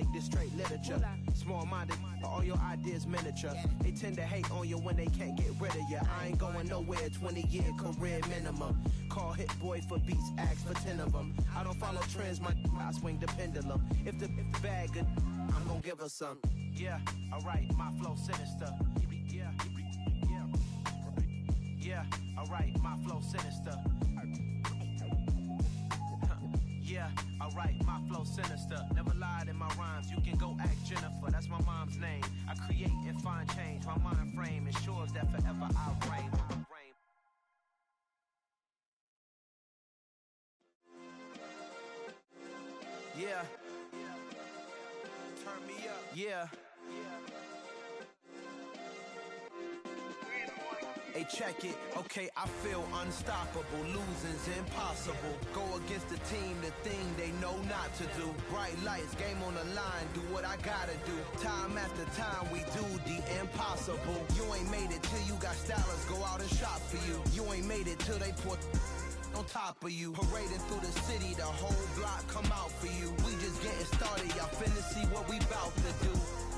classic, this straight literature. Small-minded, all your ideas miniature. They tend to hate on you when they can't get rid of you. I ain't going nowhere, 20-year career minimum. Call Hit Boy for beats, ask for 10 of them. I don't follow trends, I swing the pendulum. If the bag good, I'm gonna give her some. Yeah, alright, my flow sinister. Yeah, alright, my flow sinister. Yeah, alright, my flow sinister. Never lied in my rhymes, you can go ask Jennifer. That's my mom's name. I create and find change. My mind frame ensures that forever I reign. Yeah. Turn me up. Yeah. Hey, check it. Okay, I feel unstoppable. Losing's impossible. Go against the team, the thing they know not to do. Bright lights, game on the line. Do what I gotta do. Time after time, we do the impossible. You ain't made it till you got stylists go out and shop for you. You ain't made it till they put on top of you. Parading through the city, the whole block come out for you. We just getting started, y'all finna see what we bout to do.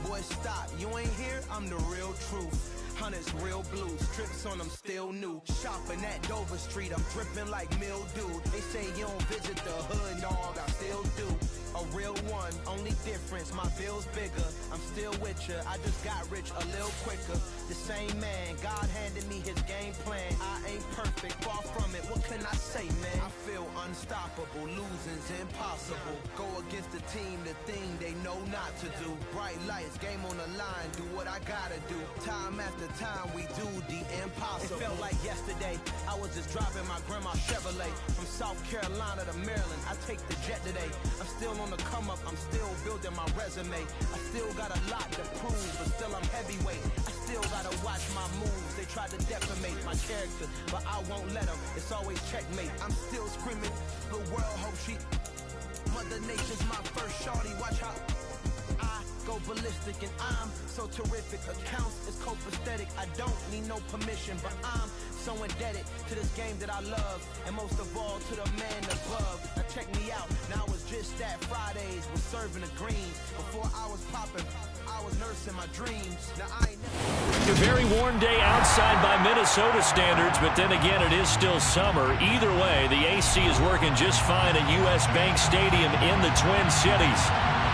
Boy, stop, you ain't here, I'm the real truth. Hunters, real blues, strips on them still new. Shopping at Dover Street, I'm dripping like mildew. They say you don't visit the hood, dog, I still do. A real one, only difference, my bill's bigger. I'm still with ya, I just got rich a little quicker. The same man, God handed me his game plan. I ain't perfect, far from it, what can I say, man? I feel unstoppable, losing's impossible. Go against the team, the thing they know not to do. Bright lights, game on the line, do what I gotta do. Time after time, we do the impossible. It felt like yesterday, I was just driving my grandma's Chevrolet. From South Carolina to Maryland, I take the jet today. I'm still on the come up, I'm still building my resume. I still got a lot to prove, but still I'm heavyweight. I still gotta watch my moves. They try to defamate my character, but I won't let them. It's always checkmate. I'm still screaming, the world hope she. Mother Nature's my first shorty. Watch how I go ballistic, and I'm so terrific. Accounts is copacetic. I don't need no permission, but I'm so indebted to this game that I love, and most of all to the man above. Now check me out. Now I was just at Fridays, was serving the greens. Before I was popping, I was nursing my dreams. Now I ain't never. A very warm day outside by Minnesota standards, but then again, it is still summer. Either way, the AC is working just fine at US Bank Stadium in the Twin Cities.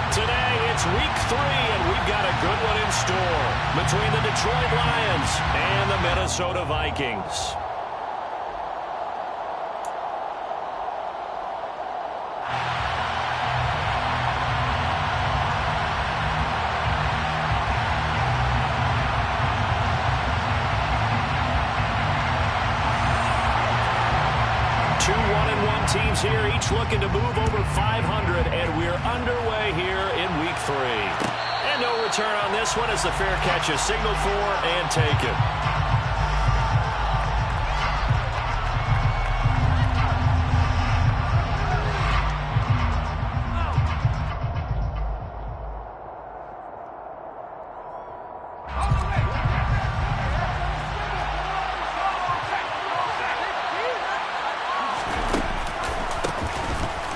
Today, it's week 3, and we've got a good one in store between the Detroit Lions and the Minnesota Vikings. Teams here, each looking to move over 500, and we're underway here in week 3. And no return on this one as the fair catch is signaled for and taken.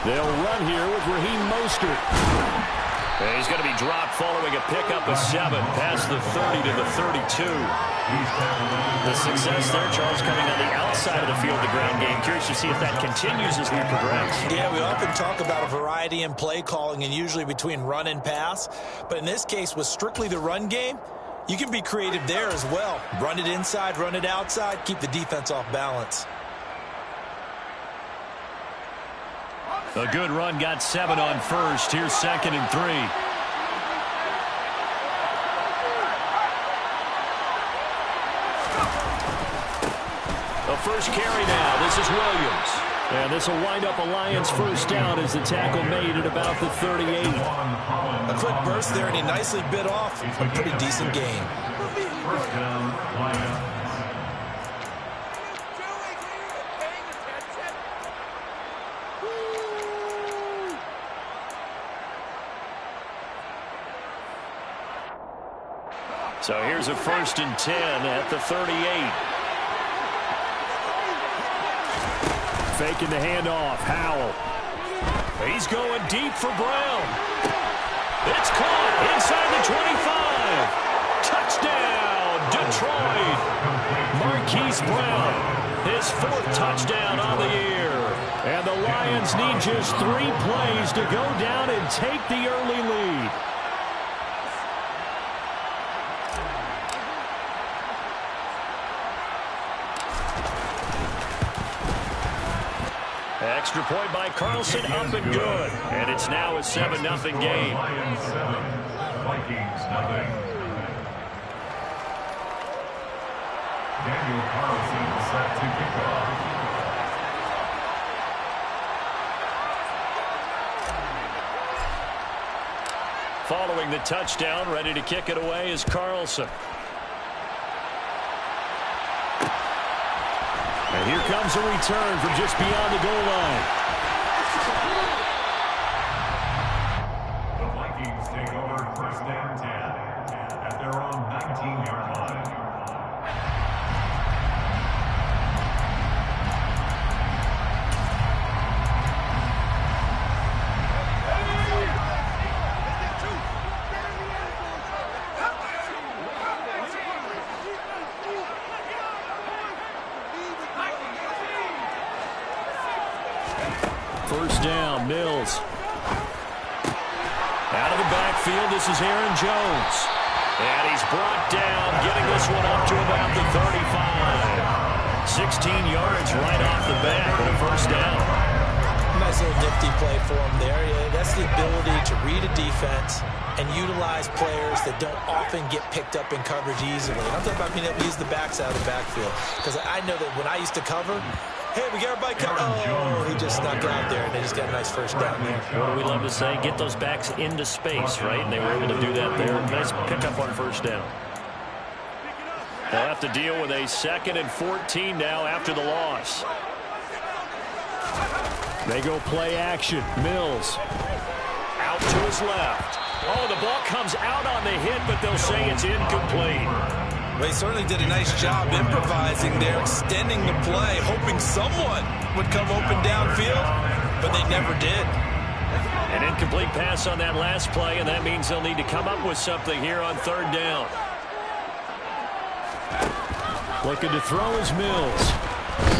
They'll run here with Raheem Mostert. And he's going to be dropped following a pickup of 7 past the 30 to the 32. The success there, Charles, coming on the outside of the field, the ground game. Curious to see if that continues as we progress. Yeah, we often talk about a variety in play calling and usually between run and pass. But in this case, with strictly the run game, you can be creative there as well. Run it inside, run it outside, keep the defense off balance. A good run, got 7 on first. Here's 2nd and 3. The first carry now. This is Williams. And this will wind up a Lions first down as the tackle made at about the 38. A quick burst there, and he nicely bit off a pretty decent gain. First down, Lions. So here's a 1st and 10 at the 38. Faking the handoff, Howell. He's going deep for Brown. It's caught inside the 25. Touchdown, Detroit. Marquise Brown, his 4th touchdown on the year. And the Lions need just 3 plays to go down and take the early lead. Extra point by Carlson, up and good. And it's now a 7-0 game. Lions 7, Vikings 0. Daniel Carlson set to kick off. Following the touchdown, ready to kick it away is Carlson. And here comes a return from just beyond the goal line. The Vikings take over 1st and 10 at their own 19-yard line. First down, Mills. Out of the backfield, this is Aaron Jones. And he's brought down, getting this one up to about the 35. 16 yards right off the bat for a first down. Nice little nifty play for him there. Yeah, that's the ability to read a defense and utilize players that don't often get picked up in coverage easily. And I'm talking about being able to use the backs out of the backfield. Because I know that when I used to cover, hey, we got everybody covered. Oh, he just snuck out there, and they just got a nice first down there. What do we love to say? Get those backs into space, right? And they were able to do that there. Nice pickup on first down. They'll have to deal with a 2nd and 14 now after the loss. They go play action. Mills out to his left. Oh, the ball comes out on the hit, but they'll say it's incomplete. Well, he certainly did a nice job improvising there, extending the play, hoping someone would come open downfield, but they never did. An incomplete pass on that last play, and that means they'll need to come up with something here on 3rd down. Looking to throw is Mills.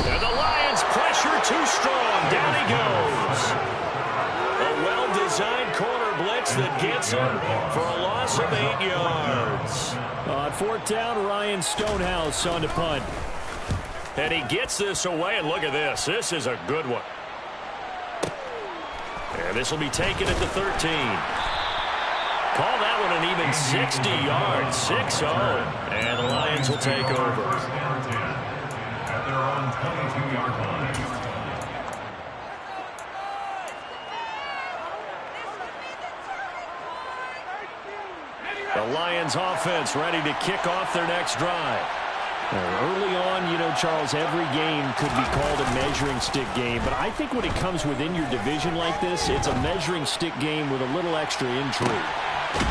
And the Lions pressure too strong. Down he goes. A well-designed corner blitz that gets him for a loss of 8 yards. On 4th down, Ryan Stonehouse on to punt. And he gets this away, and look at this. This is a good one. And this will be taken at the 13. Call that one an even 60 yards. 6-0. And the Lions will take over. At their own 22-yard line. The Lions offense ready to kick off their next drive. Early on, you know, Charles, every game could be called a measuring stick game. But I think when it comes within your division like this, it's a measuring stick game with a little extra intrigue.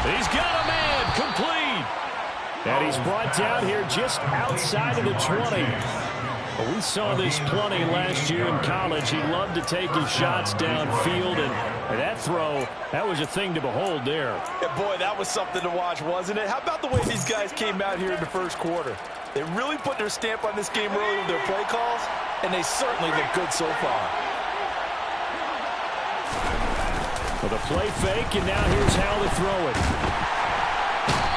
He's got a man, complete. And he's brought down here just outside of the 20. Well, we saw this plenty last year in college. He loved to take his shots downfield, and that throw, that was a thing to behold there. Yeah, boy, that was something to watch, wasn't it? How about the way these guys came out here in the first quarter? They really put their stamp on this game early with their play calls, and they certainly look good so far. With a play fake, and now here's how to throw it.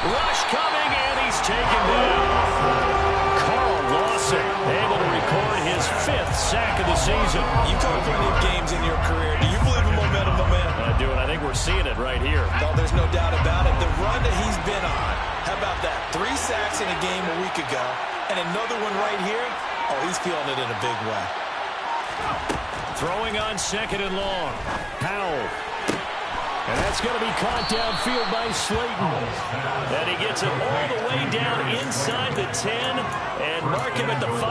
Rush coming, and he's taken down. Carl Lawson able to record his 5th sack of the season. You covered plenty of games in your career. Do you believe in momentum, my man? I do, and I think we're seeing it right here. No, there's no doubt about it. The run that he's been on, how about that? 3 sacks in a game a week ago, and another one right here. Oh, he's feeling it in a big way. Throwing on 2nd and long. Powell. And that's going to be caught downfield by Slayton. And he gets it all the way down inside the 10 and mark him at the 5.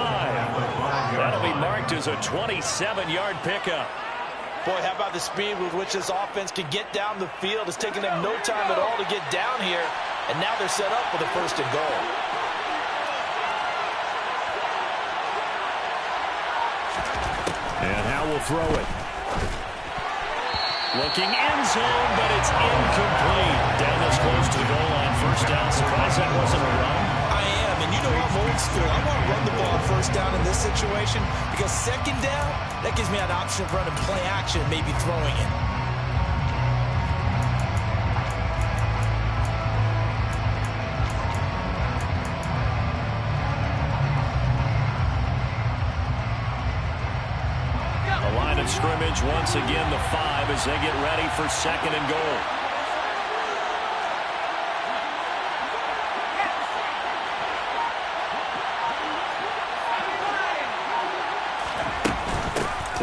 That'll be marked as a 27-yard pickup. Boy, how about the speed with which this offense can get down the field? It's taken them no time at all to get down here. And now they're set up for the 1st and goal. And Howe will throw it. Looking end zone, but it's incomplete. Down this close to the goal line. First down. Surprised that wasn't a run. I am, and you know I'm old school. I want to run the ball first down in this situation because second down, that gives me an option of running play action, maybe throwing it. Scrimmage once again the 5 as they get ready for second and goal.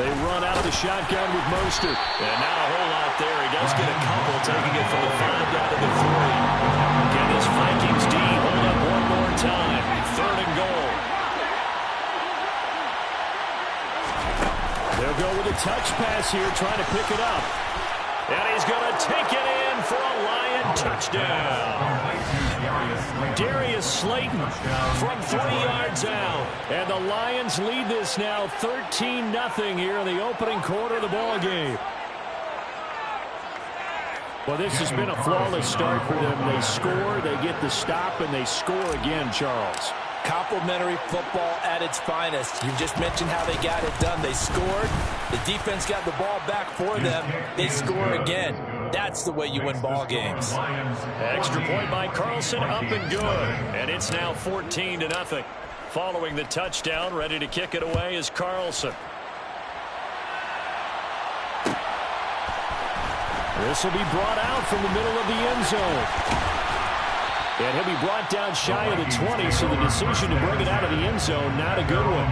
They run out of the shotgun with Mostert. And now a whole lot there. He does get a couple, taking it from the 5 down to the 3. Can this Vikings D hold up one more time? Third and goal. They'll go with a touch pass here, trying to pick it up. And he's going to take it in for a Lion touchdown. Darius Slayton from 3 yards out. And the Lions lead this now 13-0 here in the opening quarter of the ball game. Well, this has been a flawless start for them. They score, they get the stop, and they score again, Charles. Complimentary football at its finest. You just mentioned how they got it done. They scored. The defense got the ball back for them. They score again. That's the way you win ball games. Extra point by Carlson, up and good. And it's now 14-0. Following the touchdown, ready to kick it away is Carlson. This will be brought out from the middle of the end zone. And he'll be brought down shy of the 20, so the decision to bring it out of the end zone, not a good one.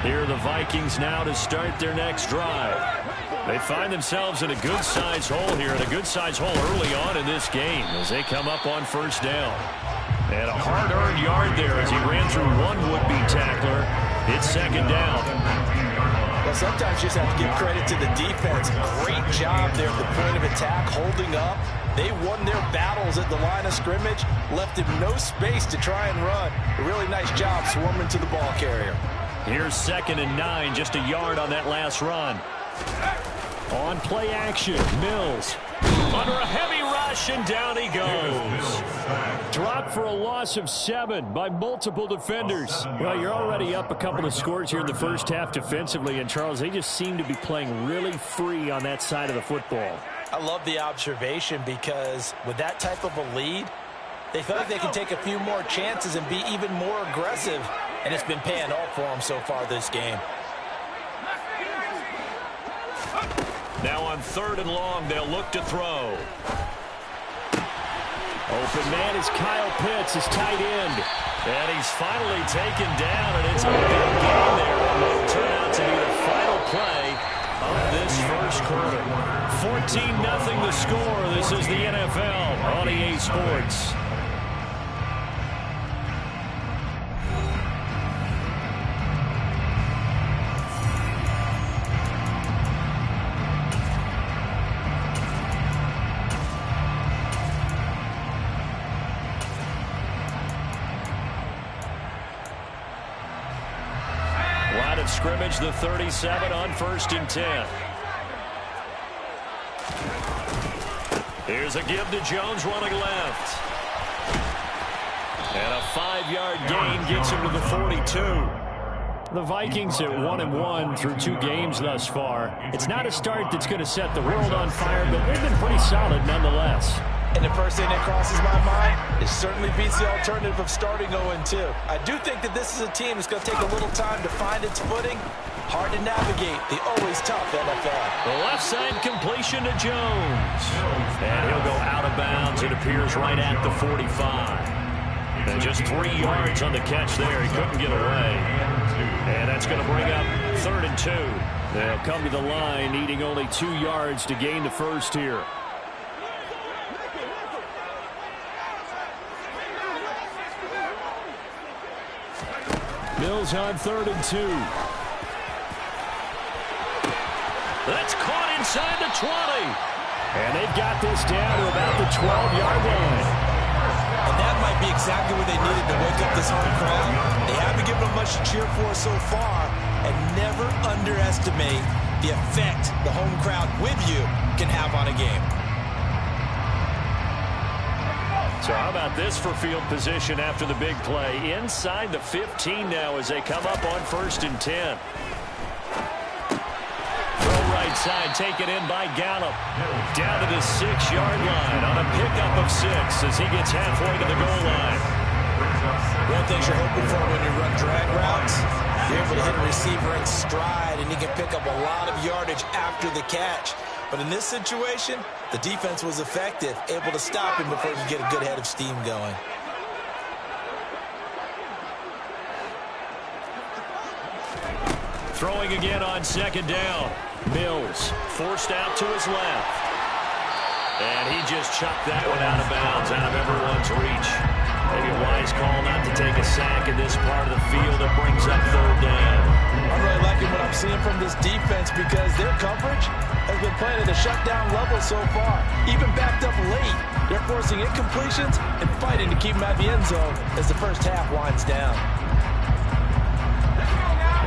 Here are the Vikings now to start their next drive. They find themselves in a good-sized hole here, and a good-sized hole early on in this game as they come up on first down. And a hard-earned yard there as he ran through one would-be tackler. It's second down. Well, sometimes you just have to give credit to the defense. Great job there at the point of attack, holding up. They won their battles at the line of scrimmage, left him no space to try and run. A really nice job swarming to the ball carrier. Here's 2nd and 9, just a yard on that last run. On play action, Mills. Under a heavy rush, and down he goes. Dropped for a loss of 7 by multiple defenders. Well, you're already up a couple of scores here in the first half defensively, and Charles, they just seem to be playing really free on that side of the football. I love the observation because with that type of a lead, they feel like they can take a few more chances and be even more aggressive, and it's been paying off for them so far this game. Now on 3rd and long, they'll look to throw. Open man is Kyle Pitts, his tight end. And he's finally taken down, and it's a big gain there. And will turn out to be the final play of this first quarter. 14-0 the score. This is the NFL on EA Sports. Scrimmage, the 37 on 1st and 10. Here's a give to Jones running left. And a 5-yard gain gets him to the 42. The Vikings at 1-1 through 2 games thus far. It's not a start that's going to set the world on fire, but they've been pretty solid nonetheless. And the first thing that crosses my mind, it certainly beats the alternative of starting 0-2. I do think that this is a team that's going to take a little time to find its footing. Hard to navigate the always tough NFL. The left side completion to Jones. And he'll go out of bounds. It appears right at the 45. And just 3 yards on the catch there. He couldn't get away. And that's going to bring up 3rd and 2. They'll come to the line, needing only 2 yards to gain the first here. Mills on 3rd and 2. That's caught inside the 20. And they've got this down to about the 12-yard line. And that might be exactly what they needed to wake up this home crowd. They haven't given them much to cheer for so far, and never underestimate the effect the home crowd with you can have on a game. So how about this for field position after the big play? Inside the 15 now as they come up on 1st and 10. Right side taken in by Gallup. Down to the 6-yard line on a pickup of 6 as he gets halfway to the goal line. One thing you're hoping for when you run drag routes, you're able to hit a receiver in stride and he can pick up a lot of yardage after the catch. But in this situation, the defense was effective, able to stop him before he could get a good head of steam going. Throwing again on 2nd down. Mills forced out to his left. And he just chucked that one out of bounds, out of everyone's reach. Maybe a wise call not to take a sack in this part of the field that brings up 3rd down. I'm really liking what I'm seeing from this defense because their coverage has been playing at a shutdown level so far. Even backed up late, they're forcing incompletions and fighting to keep them out of the end zone as the first half winds down.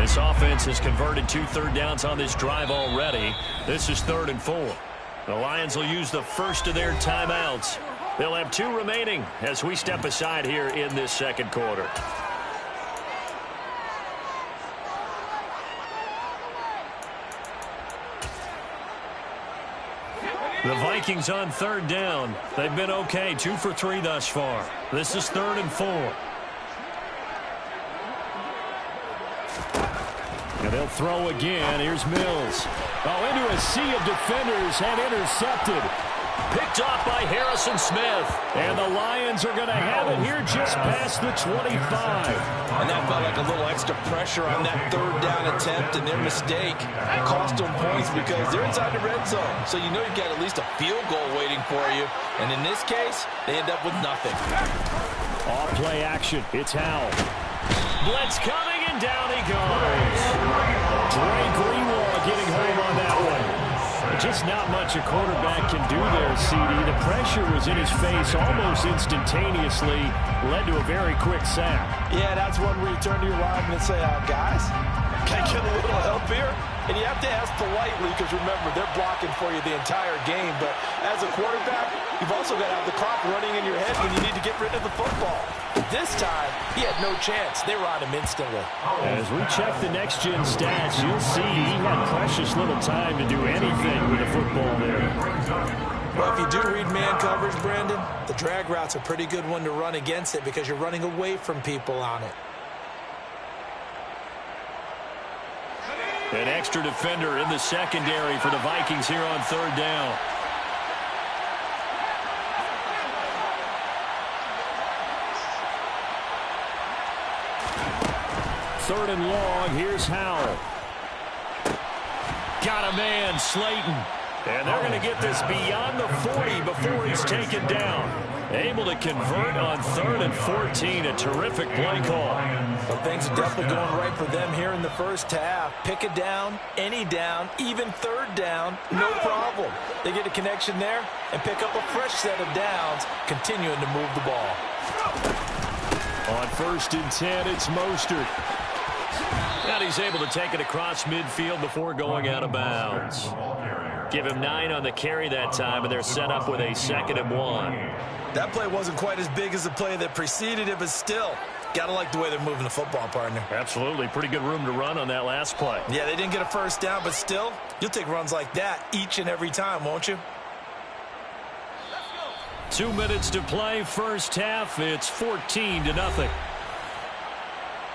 This offense has converted 2 third downs on this drive already. This is 3rd and 4. The Lions will use the first of their timeouts. They'll have 2 remaining as we step aside here in this 2nd quarter. The Vikings on 3rd down. They've been okay, 2 for 3 thus far. This is 3rd and 4. And they'll throw again. Here's Mills. Oh, into a sea of defenders and intercepted. Picked off by Harrison Smith. And the Lions are going to have it here just past the 25. And that felt like a little extra pressure on that 3rd down attempt, and their mistake cost them points because they're inside the red zone. So you know you've got at least a field goal waiting for you. And in this case, they end up with nothing. Off play action. It's Howell. Blitz coming, and down he goes. Dre Greenlaw getting home on that one. Just not much a quarterback can do there, CD. The pressure was in his face almost instantaneously. Led to a very quick sack. Yeah, that's one where you turn to your lineman and say, guys, can I get a little help here? And you have to ask politely because, remember, they're blocking for you the entire game. But as a quarterback, you've also got to have the clock running in your head when you need to get rid of the football. But this time, he had no chance. They were on him instantly. As we check the next-gen stats, you'll see he had precious little time to do anything with the football there. Well, if you do read man coverage, Brandon, the drag route's a pretty good one to run against it because you're running away from people on it. An extra defender in the secondary for the Vikings here on 3rd down. Third and long, here's Howell. Got a man, Slayton. And they're going to get this beyond the 40 before he's taken down. Able to convert on 3rd and 14. A terrific play call. Well, things are definitely going right for them here in the first half. Pick a down, any down, even 3rd down, no problem. They get a connection there and pick up a fresh set of downs, continuing to move the ball. On 1st and 10, it's Mostert. And he's able to take it across midfield before going out of bounds. Give him 9 on the carry that time, and they're set up with a 2nd and 1. That play wasn't quite as big as the play that preceded it, but still, got to like the way they're moving the football, partner. Absolutely. Pretty good room to run on that last play. Yeah, they didn't get a first down, but still, you'll take runs like that each and every time, won't you? 2 minutes to play, first half. It's 14-0.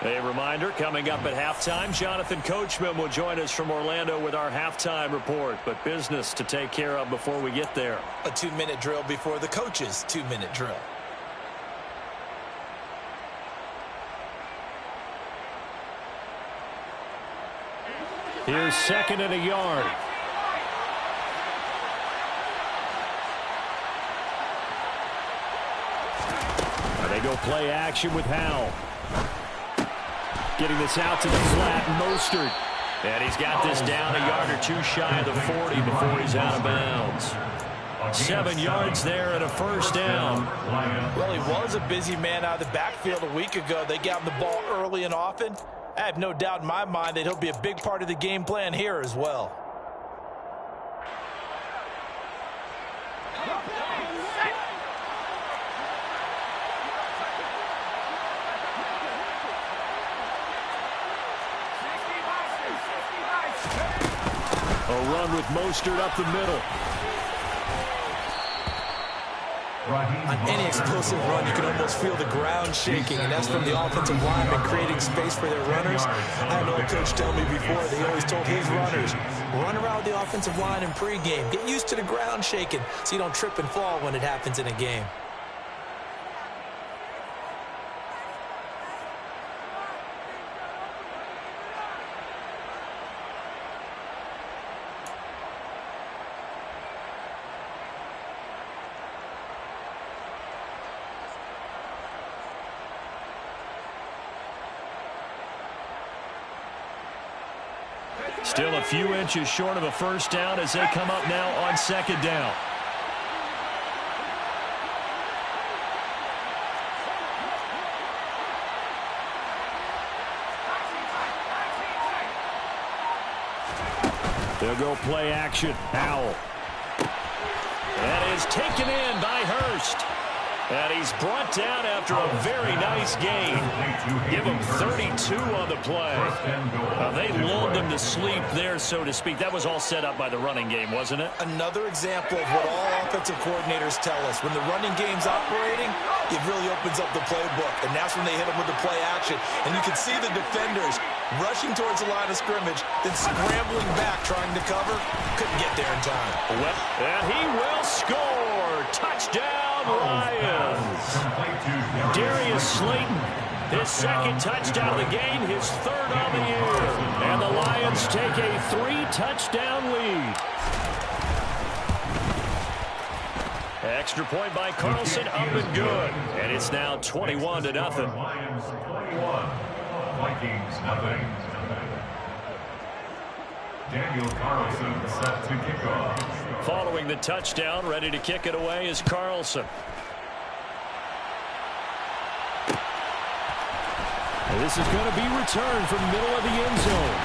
A reminder, coming up at halftime, Jonathan Coachman will join us from Orlando with our halftime report. But business to take care of before we get there. A 2-minute drill before the coach's 2-minute drill. Here's 2nd and a yard. And they go play action with Howell. Getting this out to the flat, Mostert. And he's got this down a yard or 2 shy of the 40 before he's out of bounds. 7 yards there and a first down. Well, he was a busy man out of the backfield a week ago. They got him the ball early and often. I have no doubt in my mind that he'll be a big part of the game plan here as well. A run with Mostert up the middle. On any explosive run, you can almost feel the ground shaking, and that's from the offensive linemen creating space for their runners. I had an old coach tell me before, they always told his runners, run around the offensive line in pregame. Get used to the ground shaking so you don't trip and fall when it happens in a game. Still a few inches short of a first down as they come up now on second down. They'll go play action. Howell. That is taken in by Hurst. And he's brought down after a very nice gain. Give him 32 on the play. They lulled them to sleep there, so to speak. That was all set up by the running game, wasn't it? Another example of what all offensive coordinators tell us. When the running game's operating, it really opens up the playbook. And that's when they hit them with the play action. And you can see the defenders rushing towards the line of scrimmage, then scrambling back, trying to cover. Couldn't get there in time. Well, and he will score. Touchdown. Lions. Darius Slayton, his second touchdown of the game, his third on the year. And the Lions take a 3-touchdown lead. Extra point by Carlson, up and good. And it's now 21-0. Lions 21, Vikings nothing. Daniel Carlson set to kick off. Following the touchdown, ready to kick it away is Carlson. And this is going to be returned from the middle of the end zone.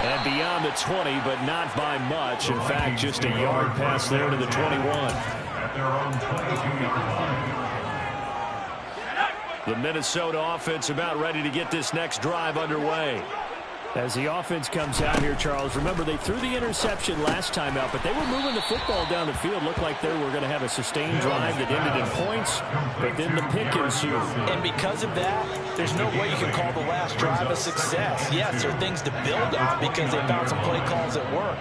And beyond the 20, but not by much. In fact, just a yard pass there to the 21. At their own 22-yard line. The Minnesota offense about ready to get this next drive underway. As the offense comes out here, Charles, remember they threw the interception last time out, but they were moving the football down the field. Looked like they were going to have a sustained drive that ended in points, but then the pick ensued. And because of that, there's no way you can call the last drive a success. Yes, there are things to build on because they found some play calls that work.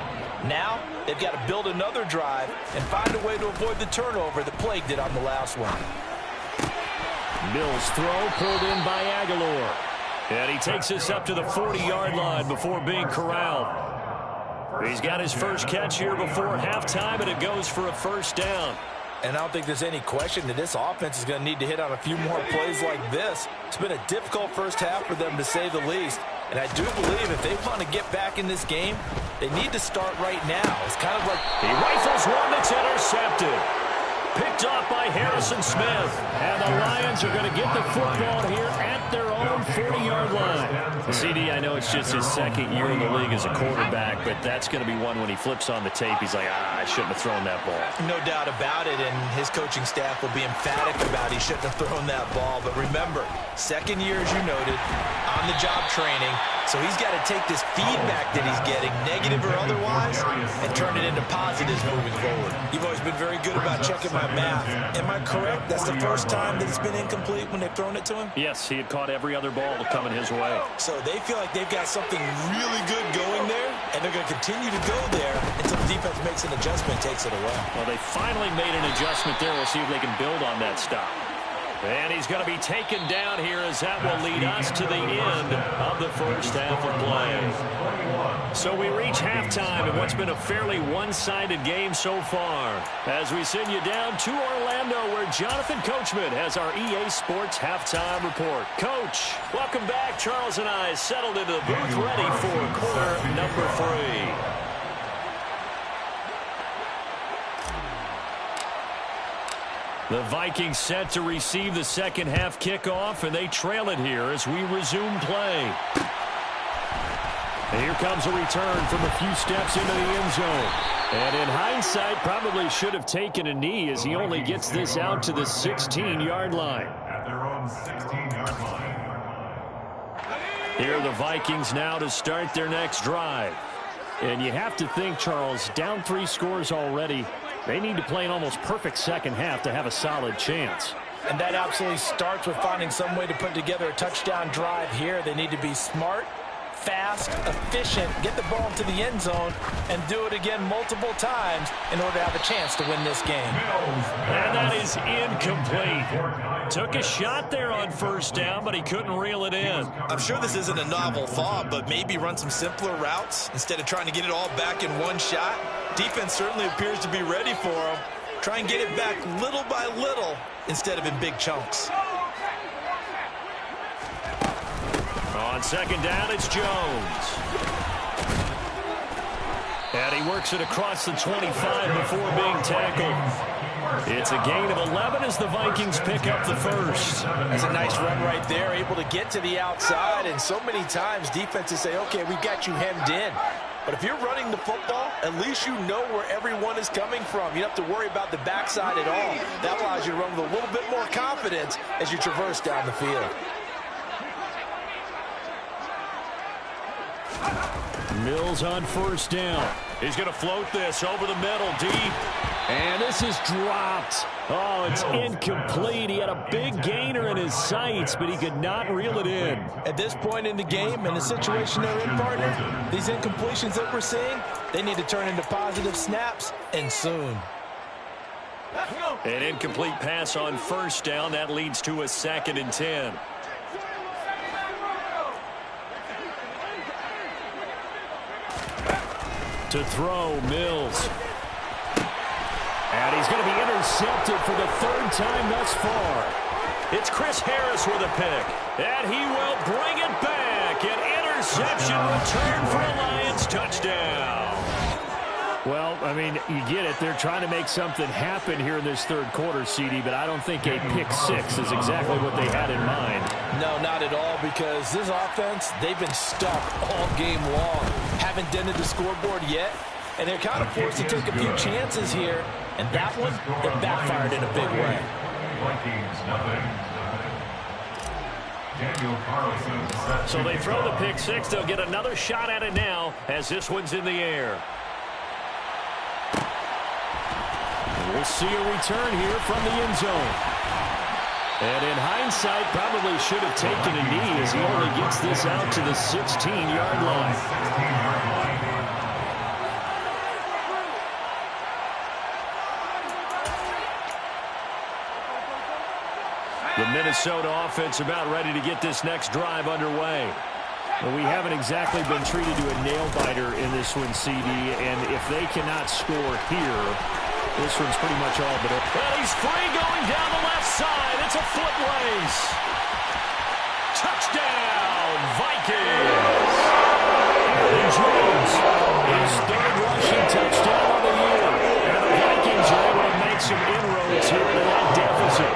Now, they've got to build another drive and find a way to avoid the turnover that plagued it on the last one. Mills' throw pulled in by Aguilar. And he takes us up to the 40-yard line before being corralled. He's got his first catch here before halftime, and it goes for a first down. And I don't think there's any question that this offense is going to need to hit on a few more plays like this. It's been a difficult first half for them, to say the least. And I do believe if they want to get back in this game, they need to start right now. It's kind of like he rifles one that's intercepted. Picked off by Harrison Smith. And the Lions are going to get the football here at their own 40-yard line. CD, I know it's just his second year in the league as a quarterback, but that's going to be one when he flips on the tape. He's like, I shouldn't have thrown that ball. No doubt about it, and his coaching staff will be emphatic about he shouldn't have thrown that ball. But remember, second year, as you noted, on-the-job training. So he's got to take this feedback that he's getting, negative or otherwise, and turn it into positives moving forward. You've always been very good about checking my math. Am I correct? That's the first time that it's been incomplete when they've thrown it to him? Yes, he had caught every other ball coming his way. So they feel like they've got something really good going there, and they're going to continue to go there until the defense makes an adjustment and takes it away. Well, they finally made an adjustment there. We'll see if they can build on that stop. And he's going to be taken down here as that will lead us to the end of the first half of play. So we reach halftime in what's been a fairly one-sided game so far. As we send you down to Orlando, where Jonathan Coachman has our EA Sports halftime report. Coach, welcome back. Charles and I settled into the booth ready for quarter number 3. The Vikings set to receive the second half kickoff, and they trail it here as we resume play. And here comes a return from a few steps into the end zone. And in hindsight, probably should have taken a knee as he only gets this out to the 16-yard line. At their own 16-yard line. Here are the Vikings now to start their next drive. And you have to think, Charles, down 3 scores already. They need to play an almost perfect second half to have a solid chance. And that absolutely starts with finding some way to put together a touchdown drive here. They need to be smart, fast, efficient, get the ball into the end zone, and do it again multiple times in order to have a chance to win this game. And that is incomplete. Took a shot there on first down, but he couldn't reel it in. I'm sure this isn't a novel thought, but maybe run some simpler routes instead of trying to get it all back in one shot. Defense certainly appears to be ready for him. Try and get it back little by little instead of in big chunks. On second down, it's Jones. And he works it across the 25 before being tackled. It's a gain of 11 as the Vikings pick up the first. That's a nice run right there, able to get to the outside. And so many times defenses say, okay, we've got you hemmed in. But if you're running the football, at least you know where everyone is coming from. You don't have to worry about the backside at all. That allows you to run with a little bit more confidence as you traverse down the field. Mills on first down. He's going to float this over the middle, deep. And this is dropped. Oh, it's incomplete. He had a big gainer in his sights, but he could not reel it in. At this point in the game, and the situation they're in, partner, these incompletions that we're seeing, they need to turn into positive snaps, and soon. An incomplete pass on first down. That leads to a 2nd and 10. To throw, Mills. And he's going to be intercepted for the 3rd time thus far. It's Chris Harris with a pick. And he will bring it back. An interception return for a Lions touchdown. Well, I mean, you get it. They're trying to make something happen here in this 3rd quarter, CD, but I don't think a pick 6 is exactly what they had in mind. No, not at all, because this offense, they've been stuck all game long. Haven't dented the scoreboard yet, and they're kind of forced to take a few chances here, and that one, it backfired in a big way. So they throw the pick 6. They'll get another shot at it now as this one's in the air. We'll see a return here from the end zone. And in hindsight, probably should have taken a knee as he only gets this out to the 16-yard line. The Minnesota offense about ready to get this next drive underway. Well, we haven't exactly been treated to a nail-biter in this one, CD, and if they cannot score here, this one's pretty much all but over. Well, he's free going down the left side. It's a foot race. Touchdown, Vikings. And Jones, his 3rd rushing touchdown of the year. And the Vikings are able to make some inroads here into that deficit.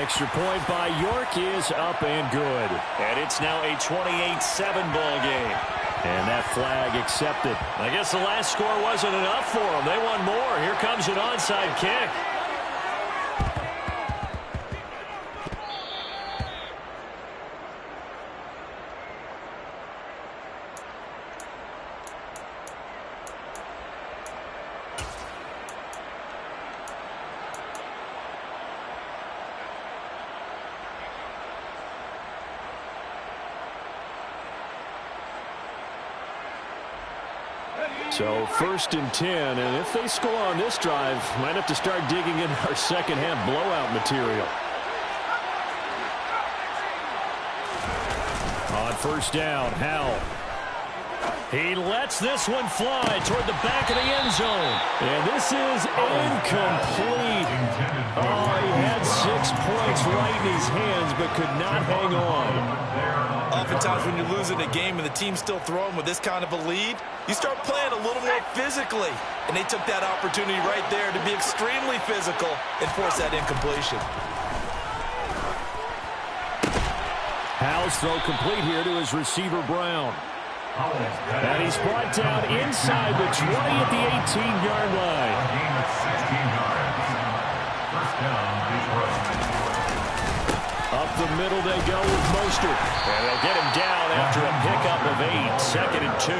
Extra point by York is up and good. And it's now a 28-7 ball game. And that flag accepted. I guess the last score wasn't enough for them. They want more. Here comes an onside kick. So 1st and 10, and if they score on this drive, might have to start digging in our second half blowout material. On first down, Howell. He lets this one fly toward the back of the end zone. And this is incomplete. Oh, he had 6 points right in his hands, but could not hang on. Oftentimes when you're losing a game and the team's still throwing with this kind of a lead, you start playing a little more physically. And they took that opportunity right there to be extremely physical and force that incompletion. Howell's throw complete here to his receiver, Brown. And he's brought down inside the 20 at the 18-yard line. Game at 16 yards. First down, Detroit. Up the middle they go with Mostert. And they'll get him down after a pickup of 8, 2nd and 2.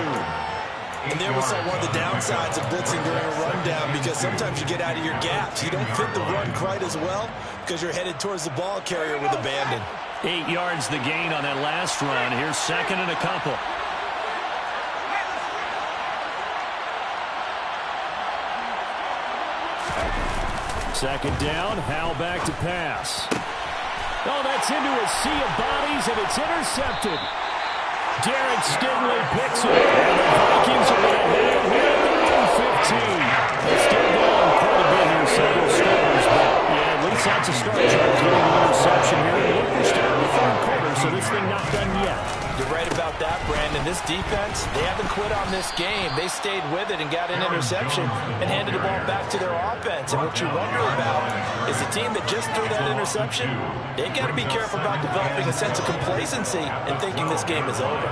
And there was one of the downsides of blitzing during a rundown, because sometimes you get out of your gaps. You don't fit the run quite as well because you're headed towards the ball carrier with abandon. 8 yards the gain on that last run. Here's 2nd and a couple. Second down, Howell back to pass. Oh, that's into a sea of bodies, and it's intercepted. Derek Stingley picks it, and the Vikings are going to head it here at their own 15. They're still going quite a bit here, several scores, but yeah, at least that's a start. Getting the interception here. Look, we're still in the third quarter, so this thing not done yet. You're right about that, Brandon. This defense, they haven't quit on this game. They stayed with it and got an interception and handed the ball back to their offense. And what you wonder about is the team that just threw that interception, they've got to be careful about developing a sense of complacency and thinking this game is over.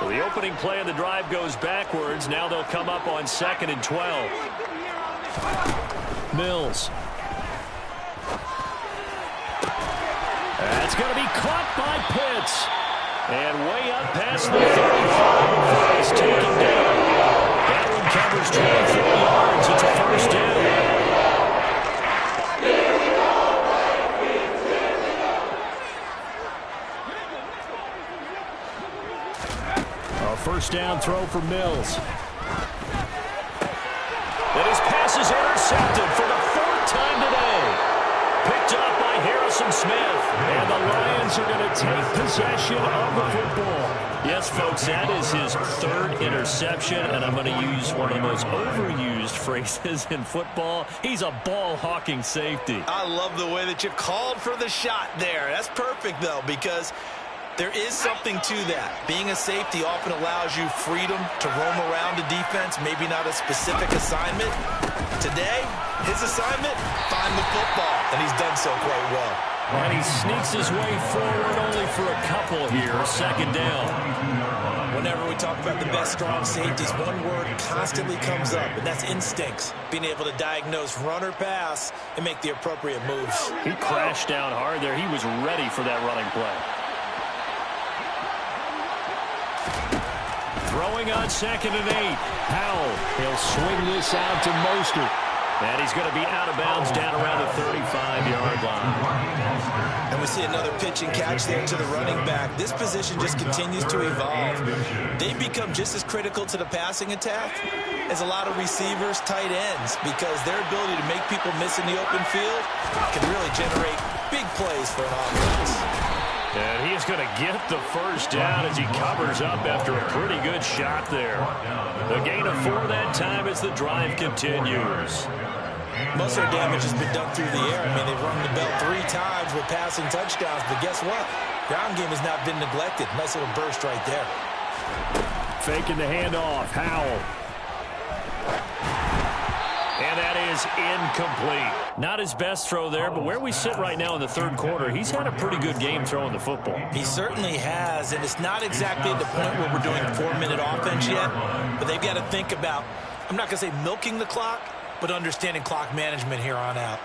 So the opening play of the drive goes backwards. Now they'll come up on 2nd and 12. Mills. That's going to be caught by Pitts. And way up past the 35 before he's taken down. That one covers 24 yards. It's a first down. A first down throw for Mills. And his pass is intercepted for the 4th time today. Picked up by Harrison Smith. And the Lions are going to take possession of the football. Yes, folks, that is his 3rd interception, and I'm going to use one of the most overused phrases in football. He's a ball-hawking safety. I love the way that you called for the shot there. That's perfect, though, because there is something to that. Being a safety often allows you freedom to roam around the defense, maybe not a specific assignment. Today, his assignment, find the football, and he's done so quite well. And he sneaks his way forward only for a couple here. 2nd down. Whenever we talk about the best strong safeties, one word constantly comes up, and that's instincts. Being able to diagnose run or pass and make the appropriate moves. He crashed down hard there. He was ready for that running play. Throwing on 2nd and 8. Howell. He'll swing this out to Mostert. And he's going to be out of bounds down around the 35-yard line. And we see another pitch and catch there to the running back. This position just continues to evolve. They've become just as critical to the passing attack as a lot of receivers, tight ends, because their ability to make people miss in the open field can really generate big plays for an offense. And he's going to get the first down as he covers up after a pretty good shot there. The gain of 4 that time as the drive continues. Most of their damage has been done through the air. I mean, they've rung the bell 3 times with passing touchdowns, but guess what? Ground game has not been neglected. Nice little burst right there. Faking the handoff, Howell. And that is incomplete. Not his best throw there, but where we sit right now in the 3rd quarter, he's had a pretty good game throwing the football. He certainly has, and it's not exactly at the point where we're doing 4-minute offense yet, but they've got to think about, I'm not going to say milking the clock, but understanding clock management here on out.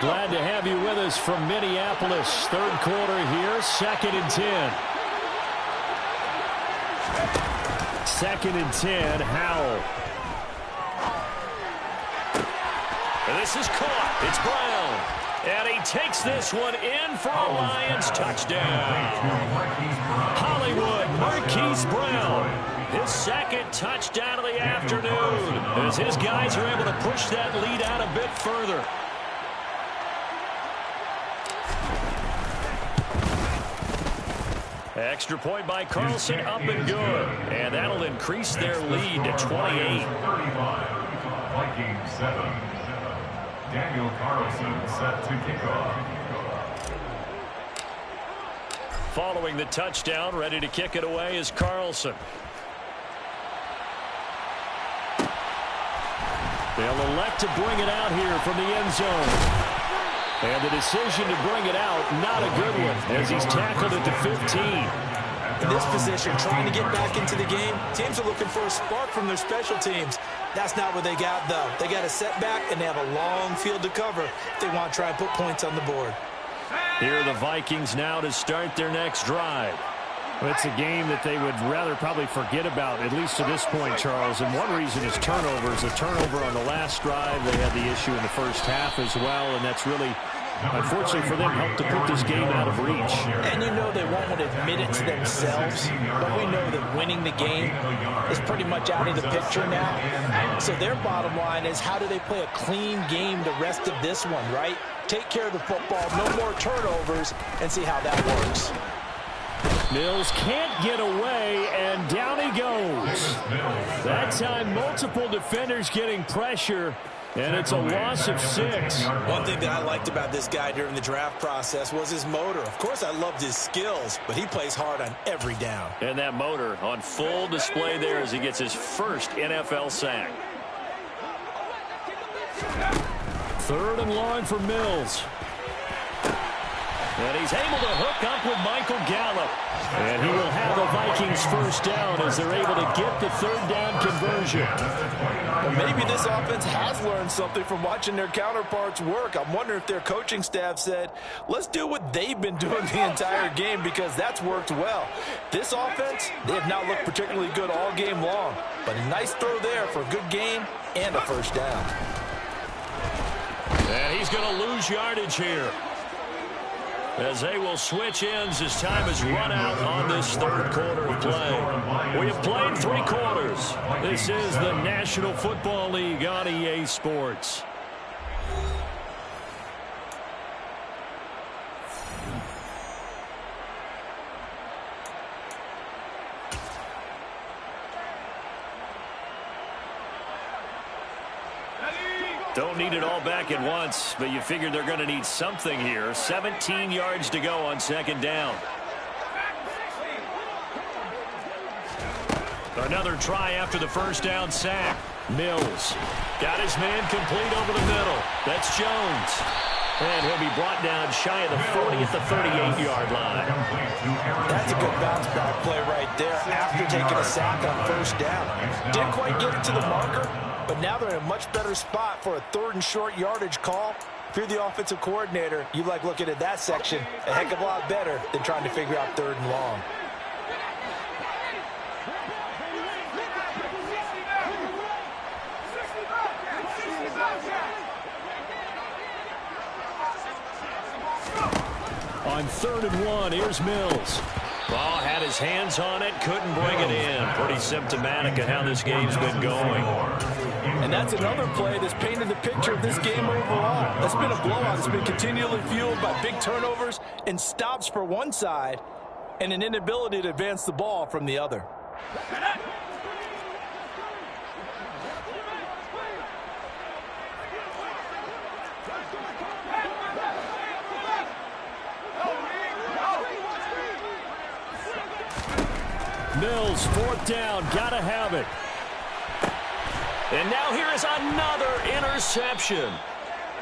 Glad to have you with us from Minneapolis. 3rd quarter here, 2nd and 10. 2nd and 10, Howell. And this is caught. It's Brown. And he takes this one in for a Lions touchdown. Hollywood Marquise Brown. His 2nd touchdown of the afternoon. As his guys are able to push that lead out a bit further. Extra point by Carlson, up and good. And that'll increase their lead to 28. 35, Vikings 7. Daniel Carlson set to kick off. Following the touchdown, ready to kick it away is Carlson. They'll elect to bring it out here from the end zone. And the decision to bring it out, not a good one, as he's tackled at the 15. In this position, trying to get back into the game, teams are looking for a spark from their special teams. That's not what they got, though. They got a setback, and they have a long field to cover if they want to try and put points on the board. Here are the Vikings now to start their next drive. Well, it's a game that they would rather probably forget about, at least to this point, Charles. And one reason is turnovers. A turnover on the last drive. They had the issue in the first half as well, and that's really, unfortunately for them, helped to put this game out of reach. And you know they won't want to admit it to themselves, but we know that winning the game is pretty much out of the picture now. So their bottom line is, how do they play a clean game the rest of this one, right? Take care of the football, no more turnovers, and see how that works. Mills can't get away, and down he goes. That time, multiple defenders getting pressure, and it's a loss of 6. One thing that I liked about this guy during the draft process was his motor. Of course, I loved his skills, but he plays hard on every down. And that motor on full display there as he gets his first NFL sack. 3rd and long for Mills. And he's able to hook up with Michael Gallup. And he will have the Vikings first down as they're able to get the 3rd down conversion. Well, maybe this offense has learned something from watching their counterparts work. I'm wondering if their coaching staff said, let's do what they've been doing the entire game, because that's worked well. This offense, they have not looked particularly good all game long. But a nice throw there for a good gain and a first down. And he's going to lose yardage here, as they will switch ends as time has run out on this 3rd quarter of play. We have played 3 quarters. This is the National Football League on EA Sports. Don't need it all back at once, but you figure they're going to need something here. 17 yards to go on 2nd down. Another try after the first down sack. Mills got his man complete over the middle. That's Jones. And he'll be brought down shy of the 40 at the 38-yard line. That's a good bounce back play right there after taking a sack on 1st down. Didn't quite get it to the marker, but now they're in a much better spot for a 3rd and short yardage call. If you're the offensive coordinator, you like looking at that section a heck of a lot better than trying to figure out 3rd and long. On 3rd and 1, here's Mills. Ball had his hands on it, couldn't bring it in. Pretty symptomatic of how this game's been going. And that's another play that's painted the picture of this game overall. It's been a blowout. It's been continually fueled by big turnovers and stops for one side and an inability to advance the ball from the other. Mills, 4th down, gotta have it. And now here is another interception.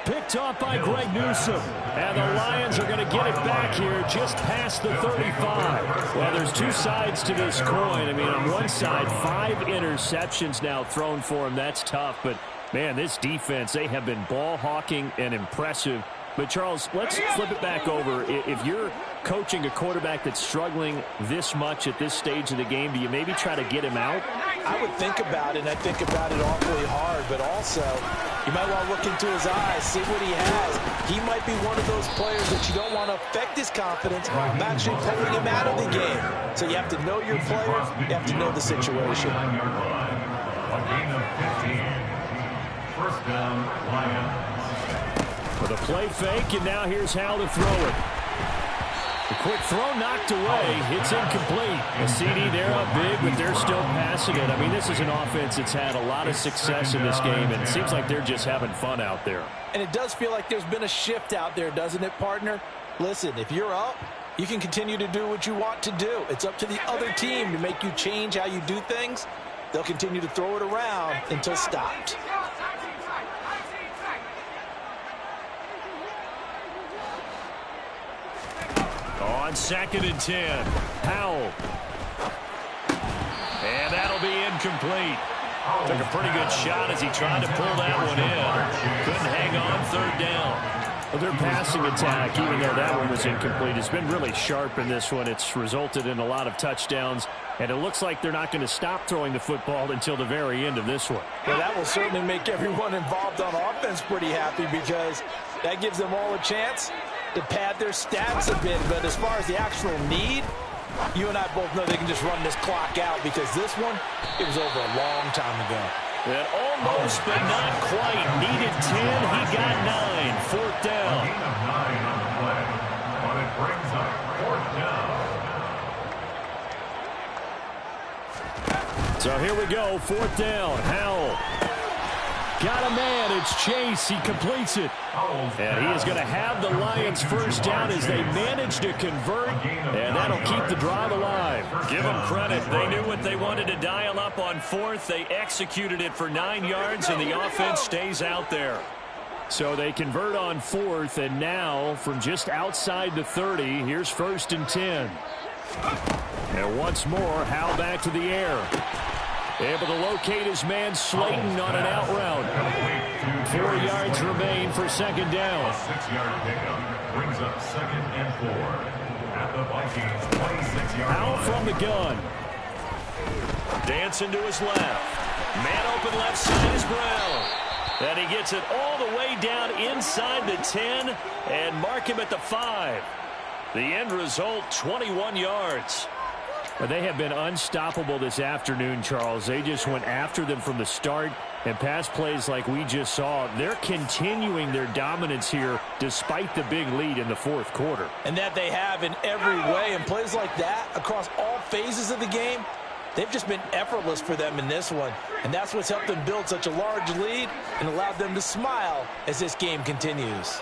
Picked off by Greg Newsome. And the Lions are going to get it back here just past the 35. Well, there's 2 sides to this coin. I mean, on one side, 5 interceptions now thrown for him. That's tough. But, man, this defense, they have been ball hawking and impressive. But, Charles, let's flip it back over. If you're coaching a quarterback that's struggling this much at this stage of the game, do you maybe try to get him out? I would think about it, and I think about it awfully hard. But also, you might want to look into his eyes, see what he has. He might be one of those players that you don't want to affect his confidence by actually pulling him out of the game. So you have to know your player. You have to know the situation. A gain of 15. First down, Lions. With a play fake, and now here's how to throw it. The quick throw knocked away. It's incomplete. A CD, they're up big, but they're still passing it. I mean, this is an offense that's had a lot of success in this game, and it seems like they're just having fun out there. And it does feel like there's been a shift out there, doesn't it, partner? Listen, if you're up, you can continue to do what you want to do. It's up to the other team to make you change how you do things. They'll continue to throw it around until stopped. On 2nd and 10, Howell. And that'll be incomplete. Took a pretty good shot as he tried to pull that one in. Couldn't hang on 3rd down. Well, their passing attack, even though that one was incomplete, has been really sharp in this one. It's resulted in a lot of touchdowns, and it looks like they're not going to stop throwing the football until the very end of this one. Well, that will certainly make everyone involved on offense pretty happy because that gives them all a chance to pad their stats a bit. But as far as the actual need, you and I both know they can just run this clock out because this one, it was over a long time ago. And almost, but not quite. Needed 10, he got 9. 4th down. A gain of 9 on the play, but it brings up 4th down. So here we go, 4th down. Howell. Got a man, it's Chase, he completes it. And he is going to have the Lions first down as they manage to convert, and that'll keep the drive alive. Give them credit. They knew what they wanted to dial up on 4th. They executed it for 9 yards, and the offense stays out there. So they convert on 4th, and now from just outside the 30, here's 1st and 10. And once more, Howell back to the air. Able to locate his man Slayton on an out route. 4 yards remain for 2nd down. A 6-yard pickup brings up 2nd and 4 at the Vikings 26-yard Howell line. from the gun. Dancing to his left. Man open left side is Brown. And he gets it all the way down inside the 10 and mark him at the 5. The end result, 21 yards. But they have been unstoppable this afternoon, Charles. They just went after them from the start, and pass plays like we just saw, they're continuing their dominance here despite the big lead in the 4th quarter. And that they have in every way. And plays like that across all phases of the game, they've just been effortless for them in this one. And that's what's helped them build such a large lead and allowed them to smile as this game continues.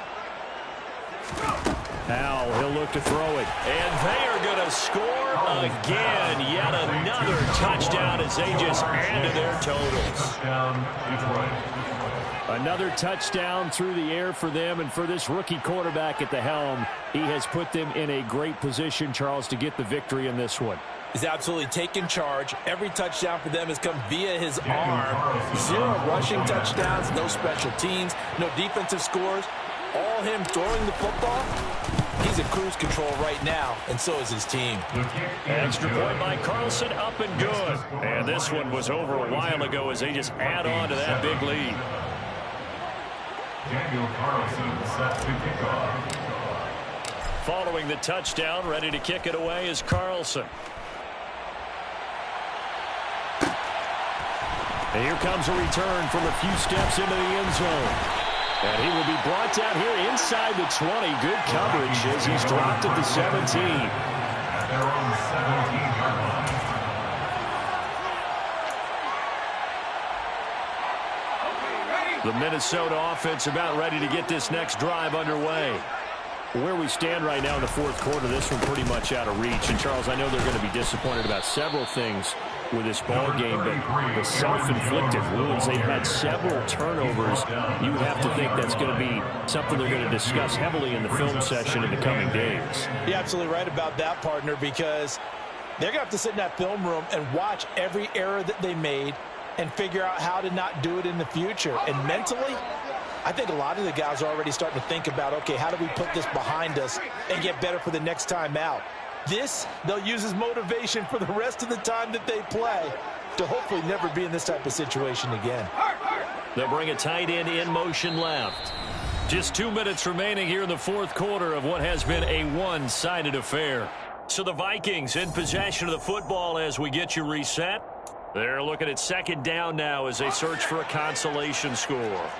Howell, he'll look to throw it. And they are going to score again. Yet another touchdown as they just add to their totals. Touchdown, Detroit. Another touchdown through the air for them, and for this rookie quarterback at the helm, he has put them in a great position, Charles, to get the victory in this one. He's absolutely taken charge. Every touchdown for them has come via his arm. 0 rushing touchdowns, no special teams, no defensive scores. All him throwing the football. He's in cruise control right now, and so is his team. Extra point by Carlson, up and good. And this one was over a while ago as they just add on to that big lead. Daniel Carlson set to kick off. Following the touchdown, ready to kick it away is Carlson. And here comes a return from a few steps into the end zone. And he will be brought down here inside the 20. Good coverage as he's dropped at the 17. At their own 17-yard line. The Minnesota offense about ready to get this next drive underway. Where we stand right now in the 4th quarter, this one pretty much out of reach. And, Charles, I know they're going to be disappointed about several things with this ball game, but the self-inflicted wounds, they've had several turnovers. You would have to think that's going to be something they're going to discuss heavily in the film session in the coming days. You're absolutely right about that, partner, because they're going to have to sit in that film room and watch every error that they made and figure out how to not do it in the future. And mentally, I think a lot of the guys are already starting to think about, okay, how do we put this behind us and get better for the next time out? This, they'll use as motivation for the rest of the time that they play to hopefully never be in this type of situation again. They'll bring a tight end in motion left. Just 2 minutes remaining here in the 4th quarter of what has been a one-sided affair. So the Vikings in possession of the football as we get you reset. They're looking at 2nd down now as they search for a consolation score.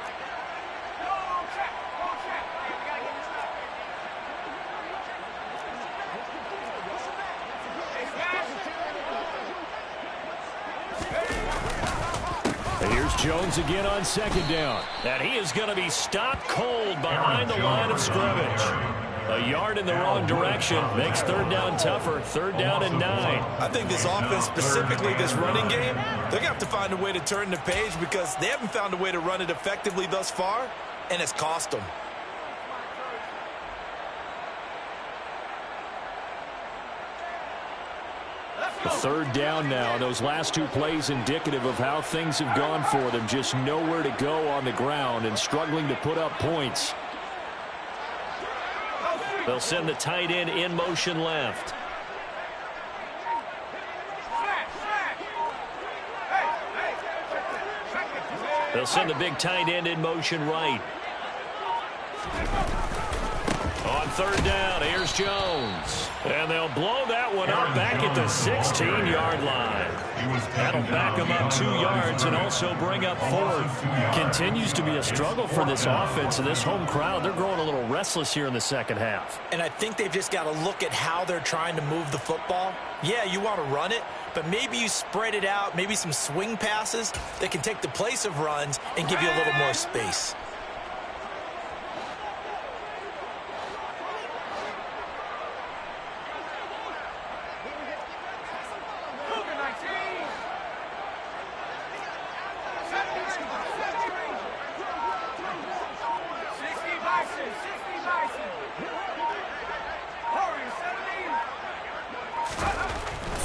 Here's Jones again on second down. And he is going to be stopped cold behind the line of scrimmage. A yard in the wrong direction makes third down tougher. Third down and 9. I think this offense, specifically this running game, they're going to have to find a way to turn the page because they haven't found a way to run it effectively thus far, and it's cost them. Third down now. Those last 2 plays indicative of how things have gone for them. Just nowhere to go on the ground and struggling to put up points. They'll send the tight end in motion left. They'll send the big tight end in motion right. On third down, here's Jones. And they'll blow that one up back at the 16-yard line. That'll back them up 2 yards and also bring up fourth. Continues to be a struggle for this offense and this home crowd. They're growing a little restless here in the second half. And I think they've just got to look at how they're trying to move the football. Yeah, you want to run it, but maybe you spread it out, maybe some swing passes that can take the place of runs and give you a little more space.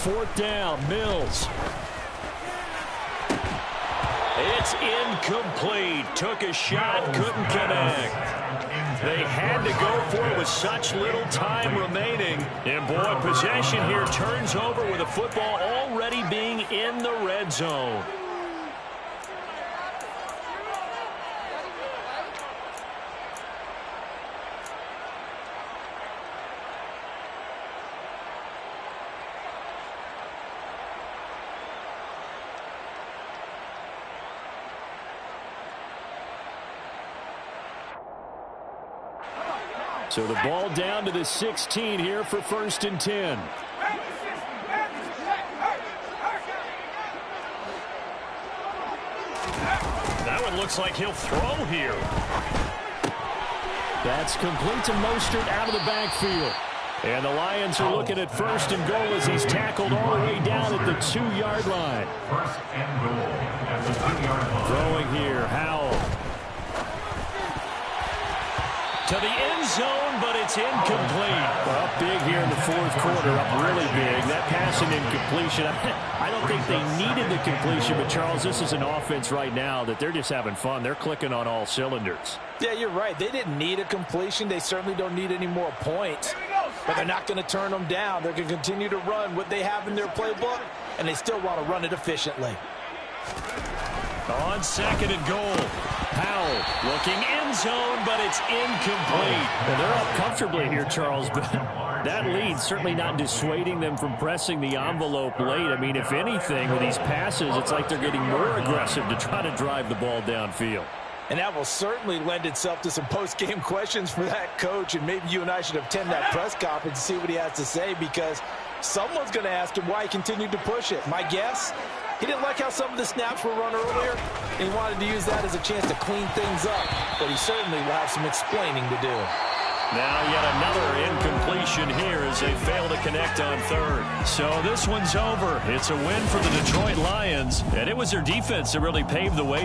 Fourth down, Mills. It's incomplete. Took a shot, couldn't connect. They had to go for it with such little time remaining. And boy, possession here turns over with the football already being in the red zone. So the ball down to the 16 here for 1st and 10. That one looks like he'll throw here. That's complete to Mostert out of the backfield. And the Lions are looking at 1st and goal as he's tackled all the way down at the 2-yard line. 1st and goal at the 2-yard line. Throwing here, Howell. To the end zone, but it's incomplete. Well, up big here in the 4th quarter, up really big. That passing incompletion, I don't think they needed the completion, but Charles, this is an offense right now that they're just having fun. They're clicking on all cylinders. Yeah, you're right. They didn't need a completion. They certainly don't need any more points. But they're not going to turn them down. They're going to continue to run what they have in their playbook, and they still want to run it efficiently. On 2nd and goal. Powell looking end zone, but it's incomplete. Well, they're up comfortably here, Charles, but that lead certainly not dissuading them from pressing the envelope late. I mean, if anything, with these passes, it's like they're getting more aggressive to try to drive the ball downfield. And that will certainly lend itself to some post-game questions for that coach, and maybe you and I should attend that press conference and see what he has to say, because someone's going to ask him why he continued to push it. My guess, he didn't like how some of the snaps were run earlier, and he wanted to use that as a chance to clean things up, but he certainly will have some explaining to do. Now yet another incompletion here as they fail to connect on 3rd. So this one's over. It's a win for the Detroit Lions, and it was their defense that really paved the way.